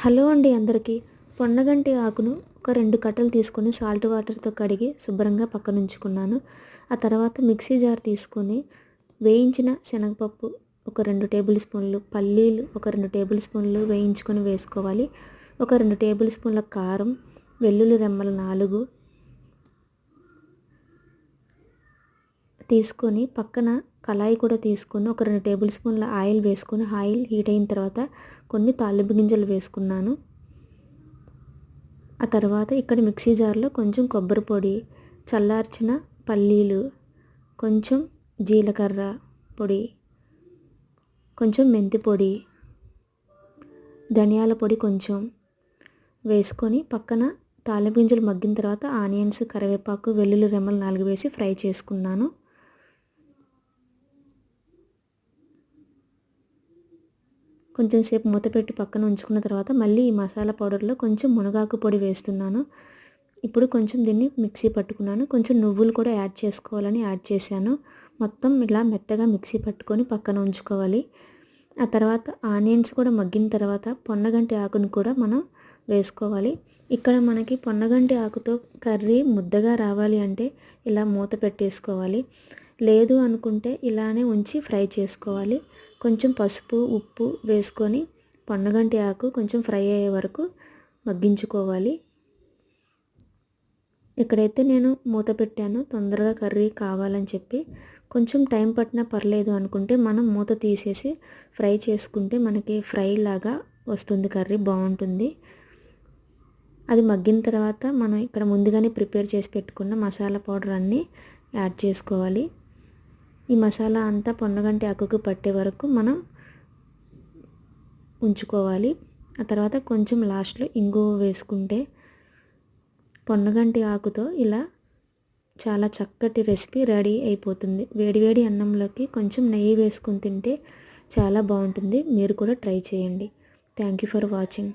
Hello అండి అందరికీ. పొన్నగంటి ఆకును ఒక 2 కట్టలు తీసుకొని సాల్ట్ వాటర్‌తో కడిగి శుభ్రంగా పక్కనుంచుకున్నాను. ఆ తర్వాత మిక్సీ జార్ తీసుకొని వేయించిన శనగపప్పు ఒక 2 టేబుల్ స్పూన్లు, పల్లీలు ఒక 2 టేబుల్ స్పూన్లు వేయించుకొని వేసుకోవాలి. ఒక 2 టేబుల్ స్పూన్ల కారం, వెల్లుల్లి రెమ్మలు 4 తీసుకొని పక్కన కళాయి కూడా తీసుకొని ఒక 2 టేబుల్ స్పూన్ల ఆయిల్ వేసుకొని ఆయిల్ హీట్ అయిన తర్వాత కొన్ని తాలింపు గింజలు వేసుకున్నాను. ఆ తర్వాత ఇక్కడ మిక్సీ జార్లో కొంచెం కొబ్బరి పొడి, చల్లార్చిన పల్లీలు, కొంచెం జీలకర్ర పొడి, కొంచెం మెంతి పొడి, ధనియాల పొడి కొంచెం వేసుకొని పక్కన తాలింపు గింజలు మగ్గిన తర్వాత ఆనియన్స్, కరివేపాకు, వెల్లుల్లి రెమ్మలు 4 వేసి ఫ్రై చేసుకున్నాను. కొంచెం సేపు మూత పెట్టి పక్కన ఉంచుకున్న తర్వాత మళ్ళీ ఈ మసాలా పౌడర్లో కొంచెం మునగాకు పొడి వేస్తున్నాను. ఇప్పుడు కొంచెం దీన్ని మిక్సీ పట్టుకున్నాను. కొంచెం నువ్వులు కూడా యాడ్ చేసుకోవాలని యాడ్ చేశాను. మొత్తం ఇలా మెత్తగా మిక్సీ పట్టుకొని పక్కన ఉంచుకోవాలి. ఆ తర్వాత ఆనియన్స్ కూడా మగ్గిన తర్వాత పొన్నగంటి ఆకును కూడా మనం వేసుకోవాలి. ఇక్కడ మనకి పొన్నగంటి ఆకుతో కర్రీ ముద్దగా రావాలి అంటే ఇలా మూత పెట్టేసుకోవాలి. లేదు అనుకుంటే ఇలానే ఉంచి ఫ్రై చేసుకోవాలి. కొంచెం పసుపు, ఉప్పు వేసుకొని పొన్నగంటి ఆకు కొంచెం ఫ్రై అయ్యే వరకు మగ్గించుకోవాలి. ఇక్కడైతే నేను మూత పెట్టాను తొందరగా కర్రీ కావాలని చెప్పి. కొంచెం టైం పట్టినా పర్లేదు అనుకుంటే మనం మూత తీసేసి ఫ్రై చేసుకుంటే మనకి ఫ్రై లాగా వస్తుంది, కర్రీ బాగుంటుంది. అది మగ్గిన తర్వాత మనం ఇక్కడ ముందుగానే ప్రిపేర్ చేసి పెట్టుకున్న మసాలా పౌడర్ అన్నీ యాడ్ చేసుకోవాలి. ఈ మసాలా అంతా పొన్నగంటి ఆకుకు పట్టే వరకు మనం ఉంచుకోవాలి. ఆ తర్వాత కొంచెం లాస్ట్లో ఇంగువ వేసుకుంటే పొన్నగంటి ఆకుతో ఇలా చాలా చక్కటి రెసిపీ రెడీ అయిపోతుంది. వేడివేడి అన్నంలోకి కొంచెం నెయ్యి వేసుకొని తింటే చాలా బాగుంటుంది. మీరు కూడా ట్రై చేయండి. Thank you for watching.